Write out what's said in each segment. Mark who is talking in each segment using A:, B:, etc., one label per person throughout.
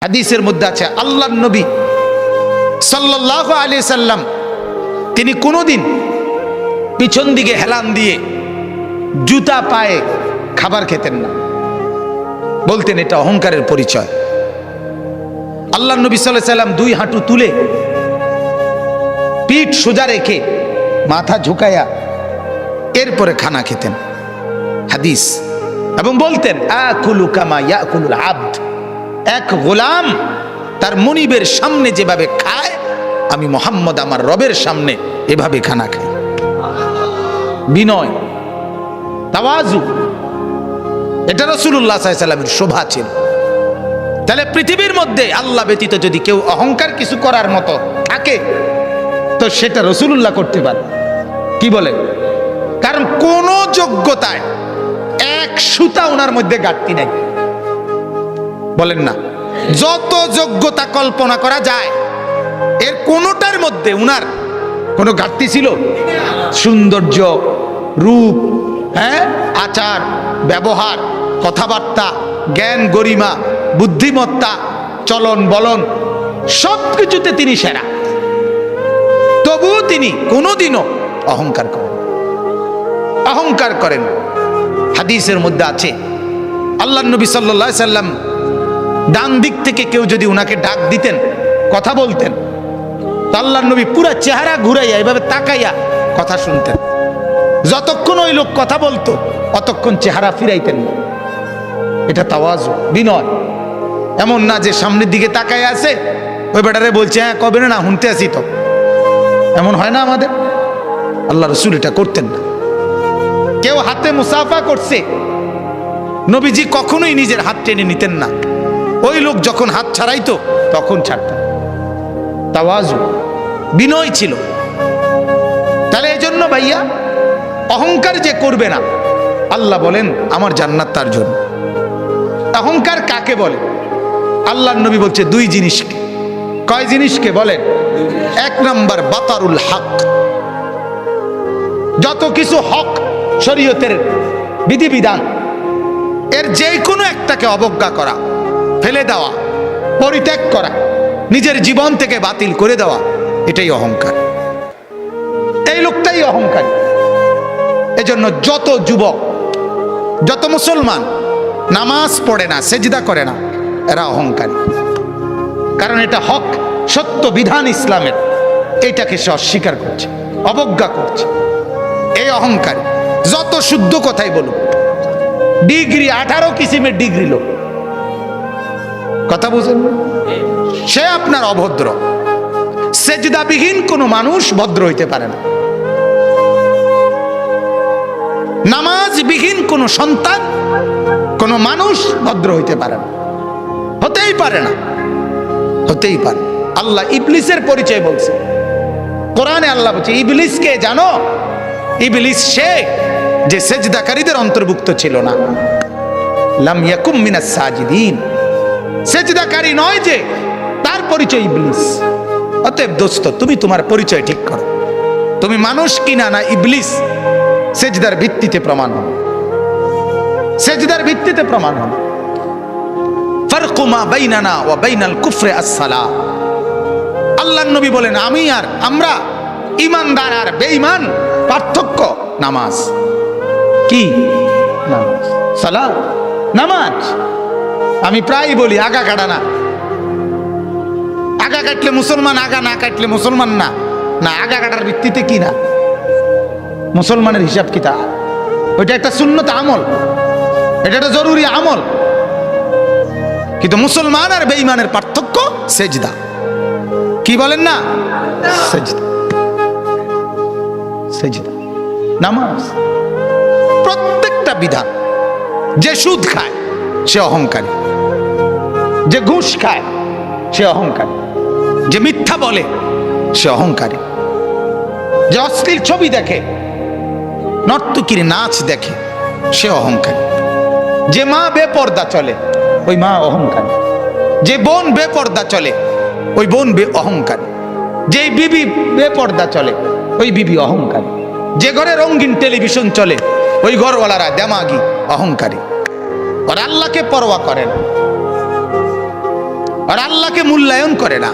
A: হাদিসের মধ্যে আছে আল্লাহর নবী সাল্লাল্লাহু আলাইহি সাল্লাম তিনি কোনোদিন পিছন দিকে হেলান দিয়ে জুতা পায়ে খাবার খেতেন না, বলতেন এটা অহংকারের পরিচয়। আল্লাহর নবী সাল্লাল্লাহু আলাইহি সাল্লাম দুই হাঁটু তুলে পিঠ সোজা রেখে মাথা ঝুঁকায়া এরপরে খানা খেতেন, হাদিস। এবং বলতেন আকুলু কামা ইয়াকুলুল আবদ, এক গোলাম তার মনিবের সামনে যেভাবে খায় আমি মুহাম্মদ আমার রবের সামনে এভাবে খানা খাই। বিনয়, তাওয়াজু, এটা রাসূলুল্লাহ সাল্লাল্লাহু আলাইহি সাল্লামের শোভা ছিল। তাহলে পৃথিবীর মধ্যে আল্লাহ ব্যতীত যদি কেউ অহংকার কিছু করার মতো থাকে তো সেটা রাসূলুল্লাহ করতে পারে। কি বলে? কারণ কোন যোগ্যতায় এক সুতা ওনার মধ্যে ঘাটতি নাই, বলেন না? যত যোগ্যতা কল্পনা করা যায় এর কোনটার মধ্যে উনার কোনো ঘাটতি ছিল? সৌন্দর্য, রূপ, আচার ব্যবহার, কথাবার্তা, জ্ঞান গরিমা, বুদ্ধিমত্তা, চলন বলন সবকিছুতে তিনি সেরা। তবুও তিনি কোনোদিনও অহংকার করেন। হাদিসের মধ্যে আছে আল্লাহর নবী সাল্লাল্লাহু আলাইহি সাল্লাম ডান দিক থেকে কেউ যদি উনাকে ডাক দিতেন, কথা বলতেন, তো আল্লাহর নবী পুরা চেহারা ঘুরাইয়া এভাবে তাকাইয়া কথা শুনতেন। যতক্ষণ ওই লোক কথা বলতো অতক্ষণ চেহারা ফিরাইতেন না। এটা তাওয়াজু, বিনয়। এমন না যে সামনের দিকে তাকাইয়া আছে, ওই বেটারে বলছে হ্যাঁ কবে না শুনতে আসি, তো এমন হয় না আমাদের। আল্লাহ রাসূল এটা করতেন না। কেউ হাতে মুসাফা করছে, নবীজি কখনোই নিজের হাত টেনে নিতেন না, ওই লোক যখন হাত ছাড়াইতো তখন ছাড়তেন। তাওয়াজু, বিনয় ছিল। তাহলে এই জন্য ভাইয়া অহংকার যে করবে না, আল্লাহ বলেন আমার জান্নাত তার জন্য। অহংকার কাকে বলে? আল্লাহর নবী বলছে দুই জিনিসকে। কয় জিনিসকে বলেন? এক নাম্বার বাতারুল হক, যত কিছু হক শরীয়তের বিধিবিধান এর যে কোনো একটাকে অবজ্ঞা করা, ফেলে দেওয়া, পরিত্যাগ করা, নিজের জীবন থেকে বাতিল করে দেওয়া, এটাই অহংকার। এই লোকটাই অহংকারী। এজন্য যত যুবক, যত মুসলমান নামাজ পড়ে না, সেজদা করে না, এরা অহংকারী। কারণ এটা হক, সত্য বিধান ইসলামের, এইটাকে সে অস্বীকার করছে, অবজ্ঞা করছে। এই অহংকারী। যত শুদ্ধ কথাই বলুক, ডিগ্রি 18 কিসিমের ডিগ্রি লোক, কথা বুঝেন, সে আপনার অভদ্র। সেজদাবিহীন কোনো মানুষ ভদ্র হইতে পারে না। নামাজবিহীন কোনো সন্তান, কোনো মানুষ ভদ্র হইতে পারে না, হতেই পারে না, হতেই পারে। আল্লাহ ইবলিসের পরিচয় বলছে কোরআনে। আল্লাহ বলছে ইবলিসকে জানো? ইবলিস সে যে সেজদাকারীদের অন্তর্ভুক্ত ছিল না। লাম ইয়াকুম মিনাস সাজিদিন, সেজদাকারী নয় যে, তার পরিচয় ইবলিস। অতএব দোস্ত, তুমি তোমার পরিচয় ঠিক করো। তুমি মানুষ কিনা না ইবলিস, সেজদার ভিত্তিতে প্রমাণ হবে, সেজদার ভিত্তিতে প্রমাণ হবে। ফারকু মা বাইনানা ওয়া বাইনাল কুফরি আস-সালাহ। আল্লাহর নবী বলেন আমি আর আমরা, ঈমানদার আর বেঈমান, পার্থক্য নামাজ। কি নামাজ? সালাত, নামাজ। আমি প্রায় বলি আগা কাটা না। আগা কাটলে মুসলমান, আগা না কাটলে মুসলমান না। না, আগা কাটার ভিত্তিতে কি না মুসলমানের হিসাব কিতাব, ওইটা একটা সুন্নত আমল, এটা একটা জরুরি আমল। কিন্তু মুসলমান আর বেঈমানের পার্থক্য সেজদা। কি বলেন না? সেজদা, সেজদা, নামাজ। প্রত্যেকটা বিধান। যে সুদ খায় সে অহংকারী, যে ঘুষ খায় সে অহংকারী, যে মিথ্যা বলে সে অহংকারী, যে অশ্লীল ছবি দেখে, নর্তকীর নাচ দেখে সে অহংকারী, যে মা বেপর্দা চলে ওই মা অহংকারী, যে বোন বেপর্দা চলে ওই বোন অহংকারী, যে বিবি বেপর্দা চলে ওই বিবি অহংকারী, যে ঘরে রঙিন টেলিভিশন চলে ওই ঘরওয়ালারা দেমাগি, অহংকারী। আর আল্লাহকে পরোয়া করেন। আর আল্লাহকে মূল্যায়ন করে না।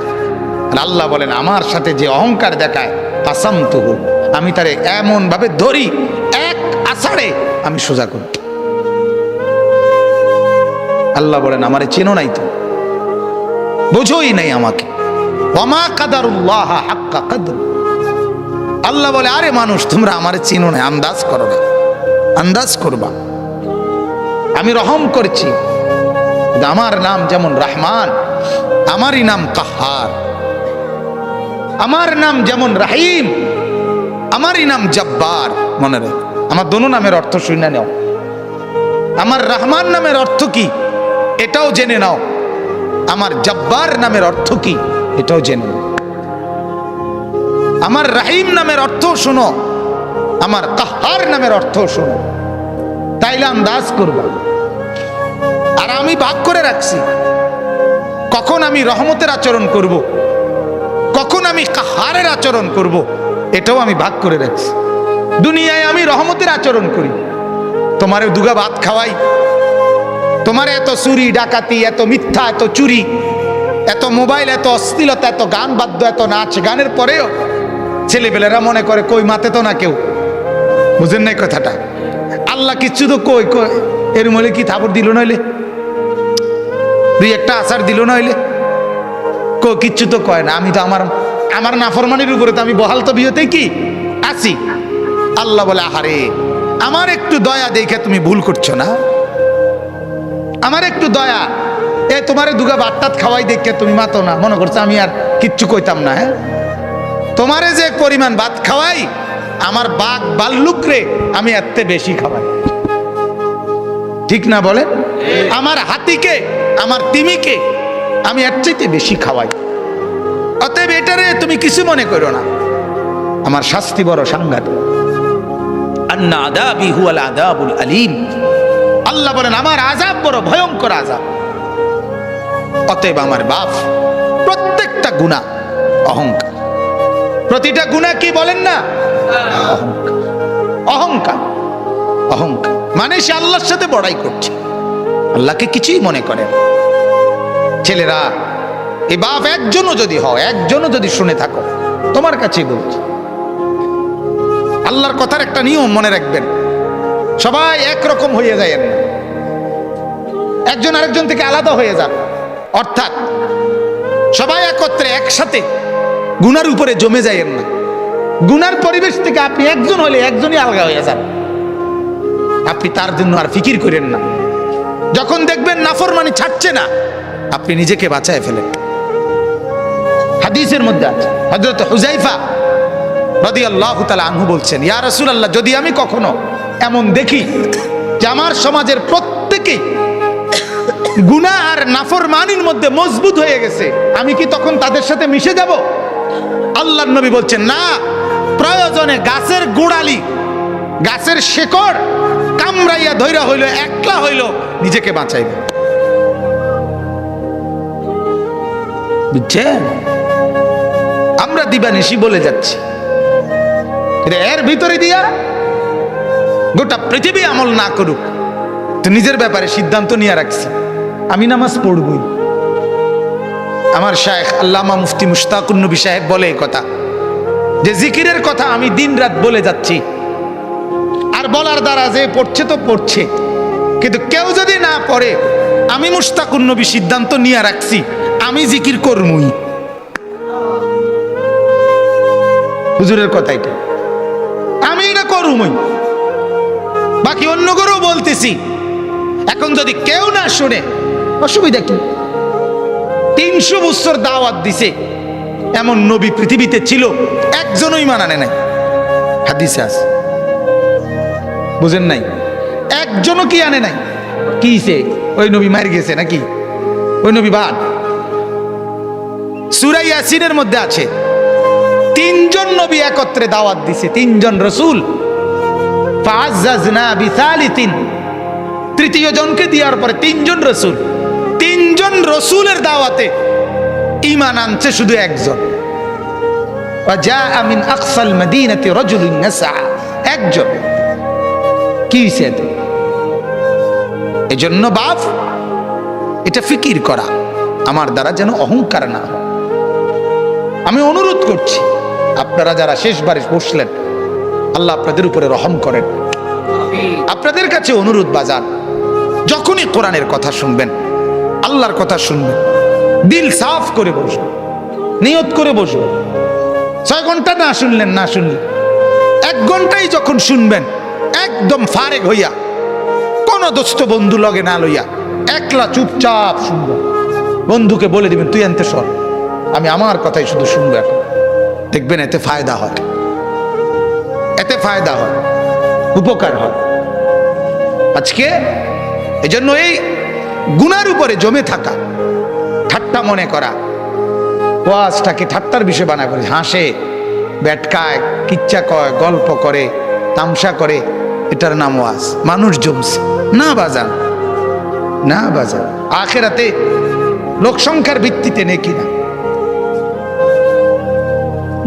A: আর আল্লাহ বলেন আমার সাথে যে অহংকার দেখায় কাসামতুহু, আমি তারে এমন ভাবে ধরি এক আষাঢ়ে আমি সোজা করি। আল্লাহ বলেন আমারে চেনো নাই, তো বোঝোই নাই আমাকে। ওয়ামা কাদারুল্লাহ হাক্কা কদর। আল্লাহ বলে আরে মানুষ তোমরা আমারে চিনো না, আন্দাজ করো না, আন্দাজ করবা। আমি রহম করছি, আমার নাম যেমন রহমান, আমারই নাম কাহার। আমার নাম যেমন রাহিম, আমারই নাম জব্বার। মনে রাখ, আমার দোনো নামের অর্থ শুনে নাও। আমার রহমান নামের অর্থ কি এটাও জেনে নাও, আমার জব্বার নামের অর্থ কি এটাও জেনে নাও। আমার রাহিম নামের অর্থ শোনো, আমার কাহার নামের অর্থ শোনো, তাইলে আন্দাজ করবা। আর আমি ভাগ করে রাখছি কখন আমি রহমতের আচরণ করব, কখন আমি কাহারের আচরণ করব, এটাও আমি ভাগ করে রাখছি। দুনিয়ায় আমি রহমতের আচরণ করি, তোমারে দুগা ভাত খাওয়াই, তোমার এত চুরি ডাকাতি, এত মিথ্যা, এত চুরি, এত মোবাইল, এত অশ্লীলতা, এত গান বাদ্য, এত নাচ গানের পরেও ছেলেপেলেরা মনে করে কই মাতে তো না কেউ। বুঝেন নাই কথাটা? আল্লাহ কিচ্ছু তো কই কই এর মলে কি থাপড় দিল নইলে, দুই একটা আচার দিল নইলে, কিচ্ছু তো কয় না। আমি তো আমার নাফরমানির উপরে তো আমি বহাল তো বিয়েতেই কি আছি। আল্লাহ বলে আহারে আমার একটু দয়া দেখে তুমি ভুল করছো না, আমার একটু দয়া, এ তোমারে দুগা বাট্টাত খাওয়াই দেখে তুমি মাতো না, মনে করছো আমি আর কিচ্ছু কইতাম না। হ্যাঁ, তোমারে যে পরিমাণ ভাত খাওয়াই, আমার বাঘ বাল্লুক রে আমি এত বেশি খাওয়াই, ঠিক না বলে? আমার হাতিকে, আমার তিমিকে আমি এর চাইতে বেশি খাওয়াই। অতএব এটারে তুমি কিছু মনে করো না, আমার শাস্তি বড় সাংঘাতিক। আন্না আযাবি হুয়াল আযাবুল আলীম। আল্লাহ বলেন আমার আযাব বড় ভয়ঙ্কর আযাব। অতএব আমার বাপ, প্রত্যেকটা গুনাহ অহংকার, প্রতিটা গুনাহ কি বলেন না অহংকার, অহংকার, অহংকার মানে সে আল্লাহর সাথে বড়াই করছে, আল্লাহকে কিছুই মনে করে না। ছেলেরা, এই বাপ একজনও যদি হয়, একজনও যদি শুনে থাকো, তোমার কাছেই বলছি, আল্লাহর কথার একটা নিয়ম মনে রাখবেন, সবাই একরকম হয়ে যায় না, একজন আরেকজন থেকে আলাদা হয়ে যান। অর্থাৎ সবাই একত্রে একসাথে গুনার উপরে জমে যায়েন না। গুনার পরিবেশ থেকে আপনি একজন হলে একজনই আলগা হয়ে যান, আপনি তার জন্য আর ফিকির করেন না। যখন দেখবেন নাফরমানি ছাড়ছে না, আপনি নিজেকে বাঁচায় ফেলেন। হাদিসের মধ্যে আছে, হযরত হুযায়ফা রাদিয়াল্লাহু তাআলা আনহু বলছেন, ইয়া রাসূলুল্লাহ, যদি আমি কখনো এমন দেখি যে আমার সমাজের প্রত্যেকেই গুনাহ আর নাফরমানির মধ্যে মজবুত হয়ে গেছে, আমি কি তখন তাদের সাথে মিশে যাব? আল্লাহর নবী বলছেন, না, প্রয়োজনে গাছের গোড়ালি, গাছের শেকড় কামড়াইয়া ধইরা হইল, একলা হইল, নিজেকে বাঁচাইবে। বুঝছেন? আমরা দিবানিশি বলে যাচ্ছি, এর ভিতরে দিয়া গোটা পৃথিবী আমল না করুক, তো নিজের ব্যাপারে সিদ্ধান্ত নিয়ে রাখছি আমি নামাজ পড়বই। আমার শায়েখ আল্লামা মুফতি মুশতাকুন নবী সাহেব বলে এই কথা, যে জিকিরের কথা আমি দিন রাত বলে যাচ্ছি, আর বলার দ্বারা যে পড়ছে তো পড়ছে, কিন্তু কেউ যদি না পড়ে, আমি মুশতাকুন নবী সিদ্ধান্ত নিয়ে রাখছি আমি জিকির করবই। হুজুরের কথা এটা, আমি না করবই, বাকি অন্য করেও বলতেছি। এখন যদি কেউ না শুনে, অসুবিধা কি? 300 বছর দাওয়াত দিছে, এমন নবী পৃথিবীতে ছিল, একজনই মানানে নাই। হাদিসে আছে, বুঝেন নাই? একজনও কি আনে নাই? কিছে ওই নবী মার গেছে নাকি? ওই নবী বাদ। সূরা ইয়াসিনের মধ্যে আছে 3জন নবী একত্রে দাওয়াত দিছে, 3জন রাসূল। ফাআযাযনা বিসালিতিন, তৃতীয় জনকে দেওয়ার পরে 3জন রাসূল, 3জন রাসূলের দাওয়াতে ঈমান আনছে শুধু একজন। ওয়াজাআ মিন আকসাল মাদিনাতি রাজুলুন নাসআ, একজন। কি হইছে? এজন্য বাপ, এটা ফিকির করা, আমার দ্বারা যেন অহংকার না হয়। আমি অনুরোধ করছি, আপনারা যারা শেষবারে বসলেন, আল্লাহ আপনাদের উপরে রহম করেন। আপনাদের কাছে অনুরোধ বাজার, যখনই কোরআনের কথা শুনবেন, আল্লাহর কথা শুনবেন, দিল সাফ করে বসবেন, নিয়ত করে বসবেন। 6 ঘন্টা না শুনলেন, 1 ঘন্টাই যখন শুনবেন, একদম ফারেক হইয়া, কোন দোস্ত বন্ধু লগে না লইয়া, একলা চুপচাপ শুনবেন। বন্ধুকে বলে দিবেন, তুই আনতে সর, আমি আমার কথাই শুধু শুনবো। এখন দেখবেন এতে ফায়দা হয়, এতে ফায়দা হয়, উপকার হয়। আজকে এজন্য এই গুনার উপরে জমে থাকা, ঠাট্টা মনে করা, ওয়াজটাকে ঠাট্টার বিষয় বানা করে, হাসে, ব্যাটকায়, কিচ্ছা কয়, গল্প করে, তামসা করে, এটার নাম ওয়াজ। মানুষ জমছে না বাজান, না বাজান। আখেরাতে লোক সংখ্যার ভিত্তিতে নেকি না,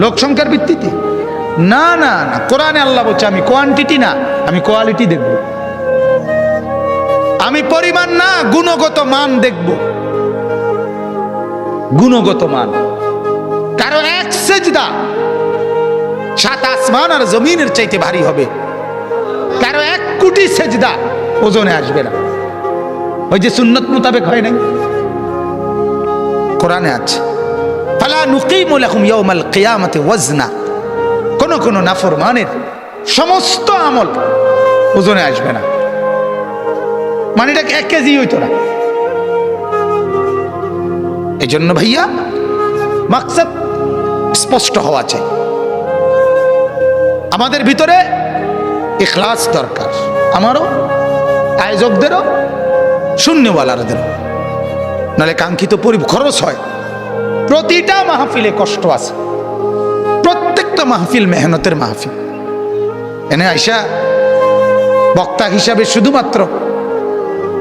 A: লোক সংখ্যার ভিত্তিতে না, না না। কোরআনে আল্লাহ বলছে, আমি কোয়ান্টিটি না, আমি কোয়ালিটি দেখব। আমি পরিমাণ না, গুণগত মান দেখব, গুণগত মান। কারো 1 সেজদা 7 আসমান আর জমিনের চাইতে ভারী হবে, কারো 1 কোটি সেজদা ওজনে আসবে না। ওই যে সুন্নত মোতাবেক হয় নাই, কোরআনে আছে, ফালা নুকিমু লাকুম ইয়াউমাল কিয়ামাতি ওয়াজনা। কোন কোন নাফরমানের সমস্ত আমল ওজনে আসবে না, মানে এটা 1 কেজি হইতো না। এই জন্য ভাইয়া মাকসাদ স্পষ্ট হওয়া চাই। আমাদের ভিতরে ইখলাস দরকার, আমারও, আয়োজকদেরও, শূন্যওয়ালাদেরও, নাহলে কাঙ্ক্ষিত খরচ হয়। প্রতিটা মাহফিলে কষ্ট আছে, প্রত্যেকটা মাহফিল মেহনতের মাহফিল। এনে আইসা বক্তা হিসাবে শুধুমাত্র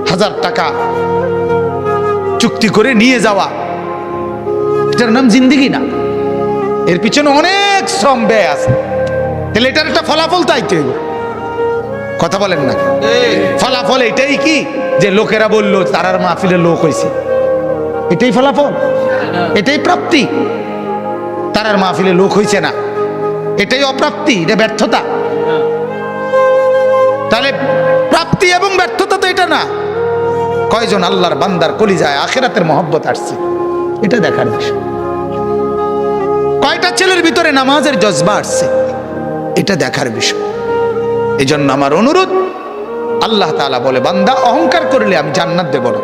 A: 1000 টাকা চুক্তি করে নিয়ে যাওয়া, এটার নাম জিন্দেগি না। এর পিছনে অনেক শ্রম ব্যয় আছে, তাহলে এটার একটা ফলাফল চাইতে হইব। কথা বলেন না? ফলাফল এটাই কি যে লোকেরা বললো তারার মাহফিলে লোক হয়েছে, এটাই ফলাফল, এটাই প্রাপ্তি? তারার মাহফিলে লোক হয়েছে না, এটাই অপ্রাপ্তি, এটা ব্যর্থতা। তাহলে প্রাপ্তি এবং ব্যর্থতা তো এটা না। কয়জন আল্লাহর বান্দার কলিজায় আখিরাতের মহব্বত আসছে, এটা দেখার বিষয়। কয়টা ছেলের ভিতরে নামাজের জজবা আসছে, এটা দেখার বিষয়। এই জন্য আমার অনুরোধ, আল্লাহ তাআলা বলে, বান্দা অহংকার করলে আমি জান্নাত দেব না,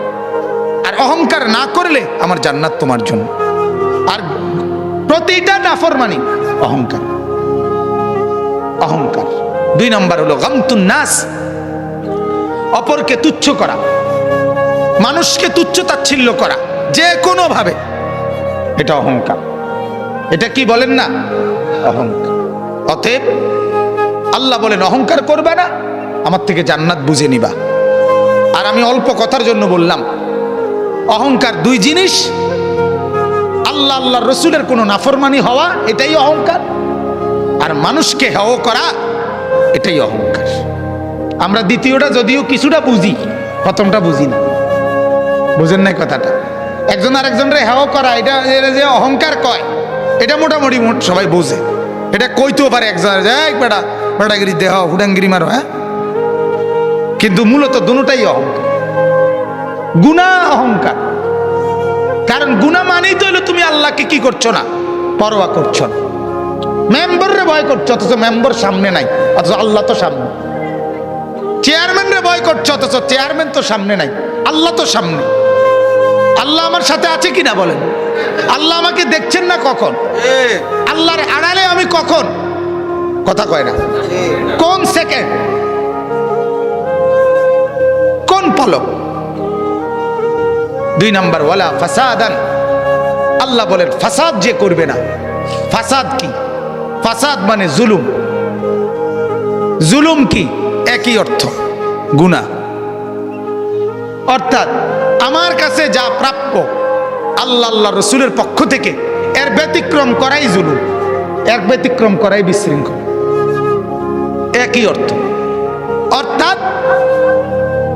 A: আর অহংকার না করলে আমার জান্নাত তোমার জন্য। আর প্রতিটা নাফরমানি অহংকার, অহংকার। 2 নম্বর হলো গামতুন নাস, অপরকে তুচ্ছ করা, মানুষকে তুচ্ছ তাচ্ছিল্য করা যে কোনো ভাবে, এটা অহংকার। এটা কি বলেন না? অহংকার। অতএব আল্লাহ বলেন অহংকার করবে না, আমার থেকে জান্নাত বুঝে নিবা। আর আমি অল্প কথার জন্য বললাম, অহংকার 2 জিনিস। আল্লাহ আল্লাহর রসুলের কোনো নাফরমানি হওয়া, এটাই অহংকার। আর মানুষকে হেয় করা, এটাই অহংকার। আমরা দ্বিতীয়টা যদিও কিছুটা বুঝি, প্রথমটা বুঝি না। বুঝেন নাই কথাটা? একজন আরেকজনের হেয় করা, এটা যে অহংকার কয়, এটা মোটামুটি সবাই বোঝে। এটা কইতেও পারে একজন, বেটা বেটাগিরি দেহ হুডাঙ্গিরি মারো, হ্যাঁ। কিন্তু মূলত দুটোটাই অহংকার, গুনাহ অহংকার। কারণ গুনাহ মানেই তো হলো তুমি আল্লাহকে কি করছো না, পরোয়া করছো না। মেম্বাররে ভয় করছো, অথচ মেম্বার সামনে নাই, অথচ আল্লাহ তো সামনে। চেয়ারম্যানরে ভয় করছো, অথচ চেয়ারম্যান তো সামনে নাই, আল্লাহ তো সামনে। আল্লাহ আমার সাথে আছে কিনা বলেন? আল্লাহ আমাকে দেখছেন না কখন? আল্লাহর আড়ালে আমি কখন? কথা কয় না। কোন সেকেন্ড, কোন পলক? 2 নম্বর, ওয়ালা ফাসাদান। আল্লাহ বলেন ফাসাদ যে করবে না। ফাসাদ কি? ফাসাদ মানে জুলুম। জুলুম কি? একই অর্থ, গুনাহ। অর্থাৎ আমার কাছে যা প্রাপ্য আল্লাহ আল্লাহ রসুলের পক্ষ থেকে, এর ব্যতিক্রম করাই জুলুম, এক ব্যতিক্রম করাই বিশৃঙ্খল। একই অর্থ। অর্থাৎ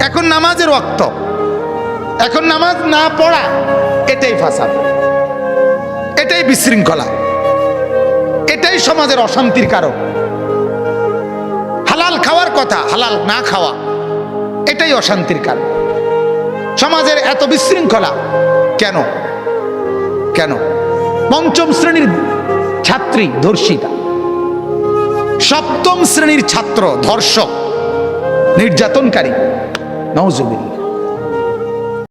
A: এখন নামাজের ওয়াক্ত, এখন নামাজ না পড়া এটাই ফাসাদ, এটাই বিশৃঙ্খলা, এটাই সমাজের অশান্তির কারণ। হালাল খাওয়ার কথা, হালাল না খাওয়া, এটাই অশান্তির কারণ। সমাজের এত বিশৃঙ্খলা কেন? কেন? পঞ্চম শ্রেণীর ছাত্রী ধর্ষিতা, সপ্তম শ্রেণীর ছাত্র ধর্ষক, নির্যাতনকারী, নাউজুবিল্লাহ।